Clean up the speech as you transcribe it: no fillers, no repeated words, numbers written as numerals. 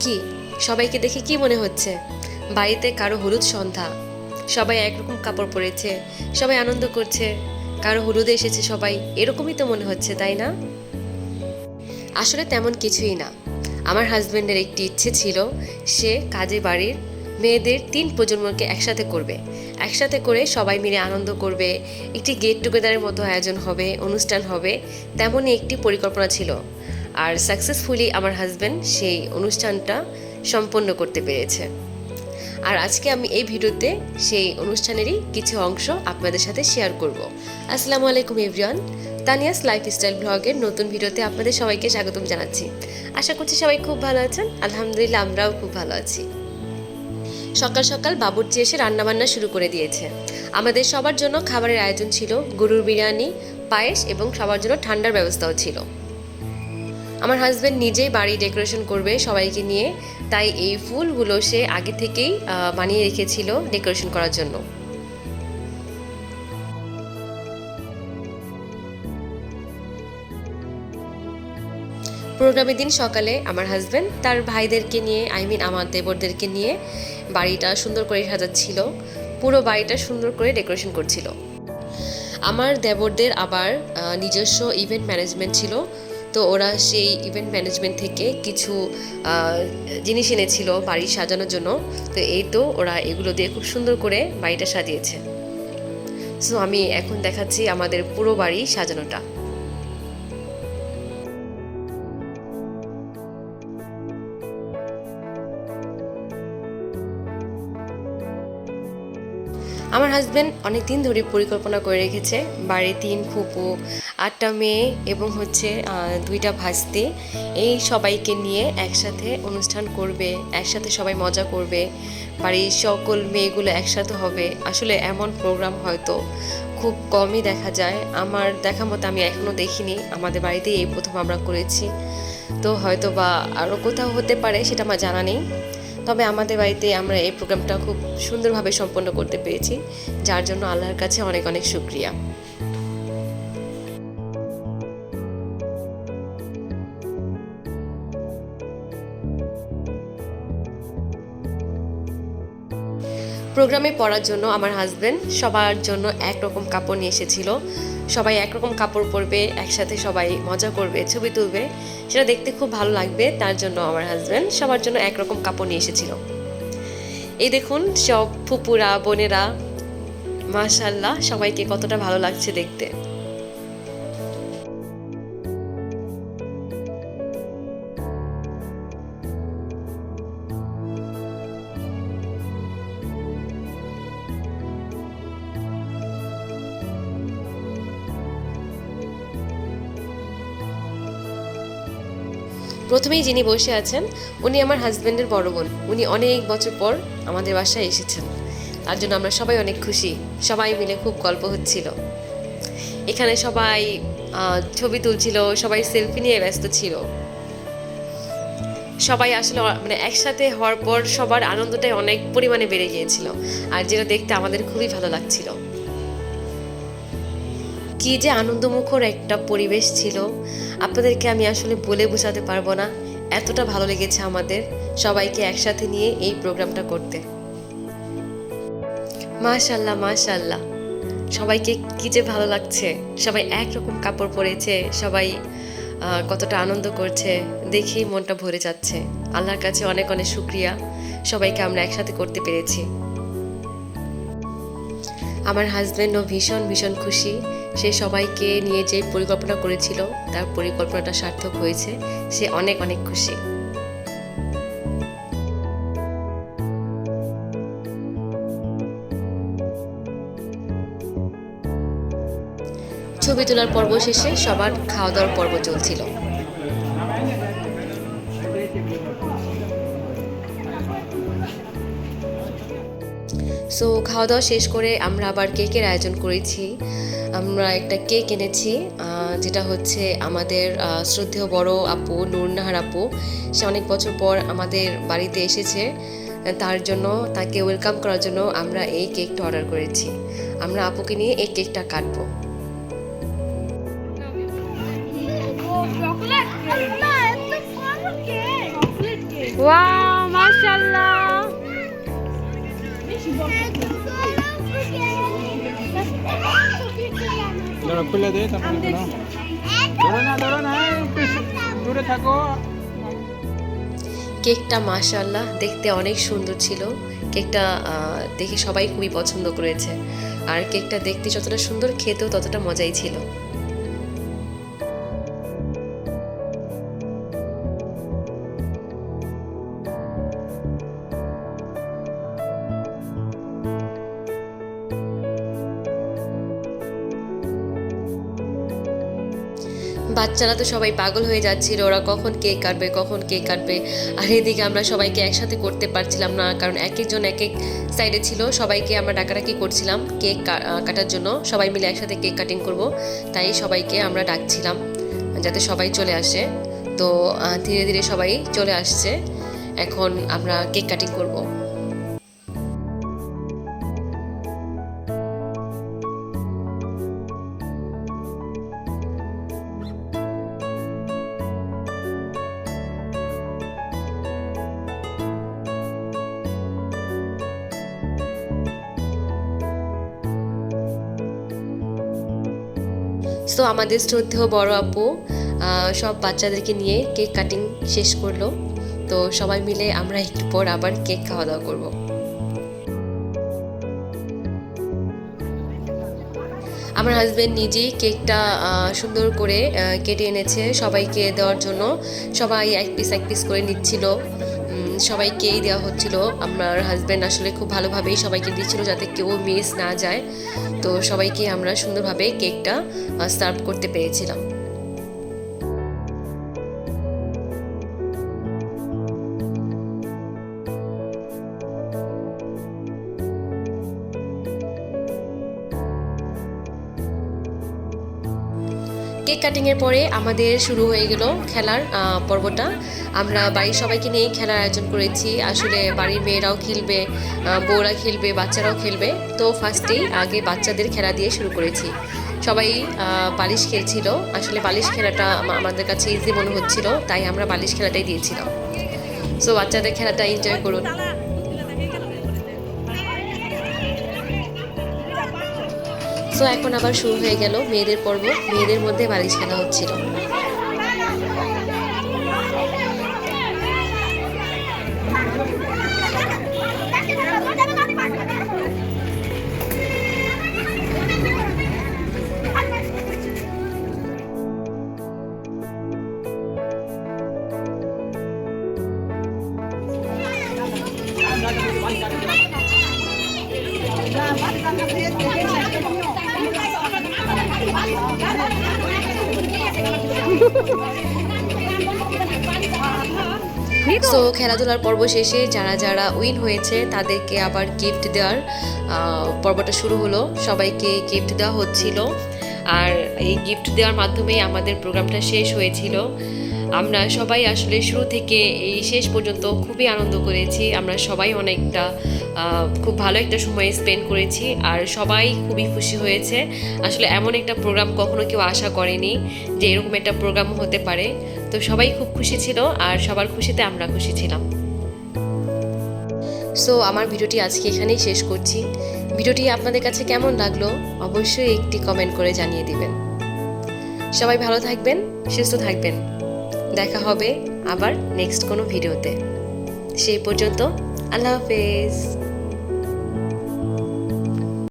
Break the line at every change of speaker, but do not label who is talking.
কি সবাইকে দেখে কি মনে হচ্ছে? বাড়িতে কারো হলুদ সন্ধ্যা, সবাই একরকম কাপড় পরেছে, সবাই আনন্দ করছে, কারো হলুদে এসেছে সবাই, এরকমই তো মনে হচ্ছে, তাই না? আসলে তেমন কিছুই না। আমার হাজবেন্ডের একটি ইচ্ছে ছিল, সে কাজে বাড়ির মেয়েদের 3 প্রজন্মকে একসাথে করবে, একসাথে করে সবাই মিলে আনন্দ করবে, একটি গেট টুগেদারের মতো আয়োজন হবে, অনুষ্ঠান হবে, তেমনই একটি পরিকল্পনা ছিল। আর সাকসেসফুলি আমার হাজবেন্ড সেই অনুষ্ঠানটা সম্পন্ন করতে পেরেছে। আর আজকে আমি এই ভিডিওতে সেই অনুষ্ঠানেরই কিছু অংশ আপনাদের সাথে শেয়ার করব। আসসালামু আলাইকুম এভরিওয়ান, তানিয়াস লাইফস্টাইল ব্লগের নতুন ভিডিওতে আপনাদের সবাইকে স্বাগতম জানাচ্ছি। আশা করছি সবাই খুব ভালো আছেন। আলহামদুলিল্লাহ, আমরাও খুব ভালো আছি। সকাল সকাল বাবুর্চি এসে রান্নাবান্না শুরু করে দিয়েছে। আমাদের সবার জন্য খাবারের আয়োজন ছিল, গরুর বিরিয়ানি, পায়েস এবং সবার জন্য ঠান্ডার ব্যবস্থাও ছিল। আমার হাজব্যান্ড নিজেই বাড়ি ডেকোরেশন করবে সবাইকে নিয়ে, তাই এই ফুলগুলো সে আগে থেকেই বানিয়ে রেখেছিল ডেকোরেশন করার জন্য। প্রোগ্রামের দিন সকালে আমার হাজব্যান্ড তার ভাইদেরকে নিয়ে, আমার দেবরদেরকে নিয়ে বাড়িটা সুন্দর করে সাজাচ্ছিল, পুরো বাড়িটা সুন্দর করে ডেকোরেশন করছিল। আমার দেবরদের আবার নিজস্ব ইভেন্ট ম্যানেজমেন্ট ছিল, তো ওরা সেই ইভেন্ট ম্যানেজমেন্ট থেকে কিছু জিনিস এনেছিল বাড়ি সাজানোর জন্য। তো এই তো ওরা এগুলো দিয়ে খুব সুন্দর করে বাড়িটা সাজিয়েছে। সো আমি এখন দেখাচ্ছি আমাদের পুরো বাড়ি সাজানোটা। আমার হাজব্যান্ড অনেক দিন ধরে পরিকল্পনা করে রেখেছে, বাড়ির 3 ফুপু, 8টা মেয়ে এবং হচ্ছে 2টা ভাস্তি, এই সবাইকে নিয়ে একসাথে অনুষ্ঠান করবে, একসাথে সবাই মজা করবে, বাড়ির সকল মেয়েগুলো একসাথে হবে। আসলে এমন প্রোগ্রাম হয়তো খুব কমই দেখা যায়, আমার দেখা মতো আমি এখনও দেখিনি। আমাদের বাড়িতেই এই প্রথম আমরা করেছি, তো হয়তো বা আরও কোথাও হতে পারে, সেটা আমার জানা নেই। তবে আমাদের বাড়িতে আমরা এই প্রোগ্রামটা খুব সুন্দরভাবে সম্পন্ন করতে পেরেছি, যার জন্য আল্লাহর কাছে অনেক অনেক শুকরিয়া। প্রোগ্রামে পড়ার জন্য আমার হাজবেন্ড সবার জন্য একরকম কাপড় নিয়ে এসেছিল। সবাই একরকম কাপড় পরবে, একসাথে সবাই মজা করবে, ছবি তুলবে, সেটা দেখতে খুব ভালো লাগবে, তার জন্য আমার হাজবেন্ড সবার জন্য একরকম কাপড় নিয়ে এসেছিল। এই দেখুন সব ফুপুরা, বোনেরা, মাশাআল্লাহ সবাইকে কতটা ভালো লাগছে দেখতে। প্রথমেই যিনি বসে আছেন উনি আমার হাজবেন্ডের বড় বোন। উনি অনেক বছর পর আমাদের বাসায় এসেছেন, তার জন্য আমরা সবাই অনেক খুশি। সবাই মিলে খুব গল্প হচ্ছিল, এখানে সবাই ছবি তুলছিল, সবাই সেলফি নিয়ে ব্যস্ত ছিল। সবাই আসলে মানে একসাথে হওয়ার পর সবার আনন্দটাই অনেক পরিমাণে বেড়ে গিয়েছিল, আর যেটা দেখতে আমাদের খুবই ভালো লাগছিল। কি যে আনন্দমুখর একটা পরিবেশ ছিল, আপনাদেরকে আমি আসলে বলে বোঝাতে পারবো না, এতটা ভালো লেগেছে আমাদের সবাইকে একসাথে নিয়ে এই প্রোগ্রামটা করতে। মাশাআল্লাহ মাশাআল্লাহ, সবাইকে কি যে ভালো লাগছে, সবাই একরকম কাপড় পরেছে, সবাই কতটা আনন্দ করছে, দেখেই মনটা ভরে যাচ্ছে। আল্লাহর কাছে অনেক অনেক শুকরিয়া, সবাইকে আমরা একসাথে করতে পেরেছি। আমার হাজব্যান্ডও ভীষণ ভীষণ খুশি, সে সবাইকে নিয়ে যে পরিকল্পনা করেছিল তার পরিকল্পনাটা সার্থক হয়েছে, সে অনেক অনেক খুশি। ছবি তোলার পর্ব শেষে সবার খাওয়া দাওয়ার পর্ব চলছিল। সো খাওয়া দাওয়া শেষ করে আমরা আবার কেকের আয়োজন করেছি। আমরা একটা কেক এনেছি, যেটা হচ্ছে আমাদের শ্রদ্ধেয় বড় আপু নূরনাহার আপু, সে অনেক বছর পর আমাদের বাড়িতে এসেছে, তার জন্য তাকে ওয়েলকাম করার জন্য আমরা এই কেকটা অর্ডার করেছি। আমরা আপুকে নিয়ে এই কেকটা কাটবো। ওয়াও মাশাআল্লাহ।
খুলে দে, তারপরে ধরো না, দূরে থাকো।
কেকটা মাশাআল্লাহ দেখতে অনেক সুন্দর ছিল। কেকটা দেখে সবাই খুবই পছন্দ করেছে। আর কেকটা দেখতে যতটা সুন্দর, খেতেও ততটা মজাই ছিল। বাচ্চারা তো সবাই পাগল হয়ে যাচ্ছিল, ওরা কখন কেক কাটবে কখন কেক কাটবে। আর এদিকে আমরা সবাইকে একসাথে করতে পারছিলাম না, কারণ এক একজন এক এক সাইডে ছিল। সবাইকে আমরা ডাকাডাকি করছিলাম কেক কাটার জন্য, সবাই মিলে একসাথে কেক কাটিং করব, তাই সবাইকে আমরা ডাকছিলাম যাতে সবাই চলে আসে। তো ধীরে ধীরে সবাই চলে আসছে, এখন আমরা কেক কাটিং করব। তো আমাদের শ্রদ্ধেয় বড় আপু সব বাচ্চাদেরকে নিয়ে কেক কাটিং শেষ করলো। তো সবাই মিলে আমরা একটু পর আবার কেক খাওয়া দাওয়া করব। আমার হাজবেন্ড নিজেই কেকটা সুন্দর করে কেটে এনেছে সবাইকে দেওয়ার জন্য। সবাই এক পিস করে নিচ্ছিল, সবাইকেই দেওয়া হচ্ছিল। আমার হাজব্যান্ড আসলে খুব ভালোভাবেই সবাইকে দিচ্ছিল যাতে কেউ মিস না যায়। তো সবাইকে আমরা সুন্দরভাবে কেকটা সার্ভ করতে পেরেছিলাম। কেক কাটিংয়ের পরে আমাদের শুরু হয়ে গেল খেলার পর্বটা। আমরা বাড়ির সবাইকে নিয়ে খেলার আয়োজন করেছি। আসলে বাড়ির মেয়েরাও খেলবে, বউরা খেলবে, বাচ্চারাও খেলবে। তো ফার্স্টেই আগে বাচ্চাদের খেলা দিয়ে শুরু করেছি। সবাই বালিশ খেলছিল। আসলে বালিশ খেলাটা আমাদের কাছে ইজি মনে হচ্ছিল, তাই আমরা বালিশ খেলাটাই দিয়েছিলাম। সো বাচ্চাদের খেলাটা এনজয় করুন। সো এখন আবার শুরু হয়ে গেল মেয়েদের পর্ব। মেয়েদের মধ্যে বালিশ খেলা হচ্ছিল। সো খেলাধুলার পর্ব শেষে যারা যারা উইন হয়েছে তাদেরকে আবার গিফট দেওয়ার পর্বটা শুরু হলো। সবাইকে গিফট দেওয়া হচ্ছিল, আর এই গিফট দেওয়ার মাধ্যমে আমাদের প্রোগ্রামটা শেষ হয়েছিল। আমরা সবাই আসলে শুরু থেকে এই শেষ পর্যন্ত খুবই আনন্দ করেছি। আমরা সবাই অনেকটা খুব ভালো একটা সময় স্পেন্ড করেছি, আর সবাই খুবই খুশি হয়েছে। আসলে এমন একটা প্রোগ্রাম কখনো কেউ আশা করেনি যে এরকম একটা প্রোগ্রাম হতে পারে। তো সবাই খুব খুশি ছিল, আর সবার খুশিতে আমরা খুশি ছিলাম। সো আমার ভিডিওটি আজকে এখানেই শেষ করছি। ভিডিওটি আপনাদের কাছে কেমন লাগলো অবশ্যই একটি কমেন্ট করে জানিয়ে দিবেন। সবাই ভালো থাকবেন, সুস্থ থাকবেন। দেখা হবে আবার নেক্সট কোনো ভিডিওতে। সেই পর্যন্ত আল্লাহ হাফেজ।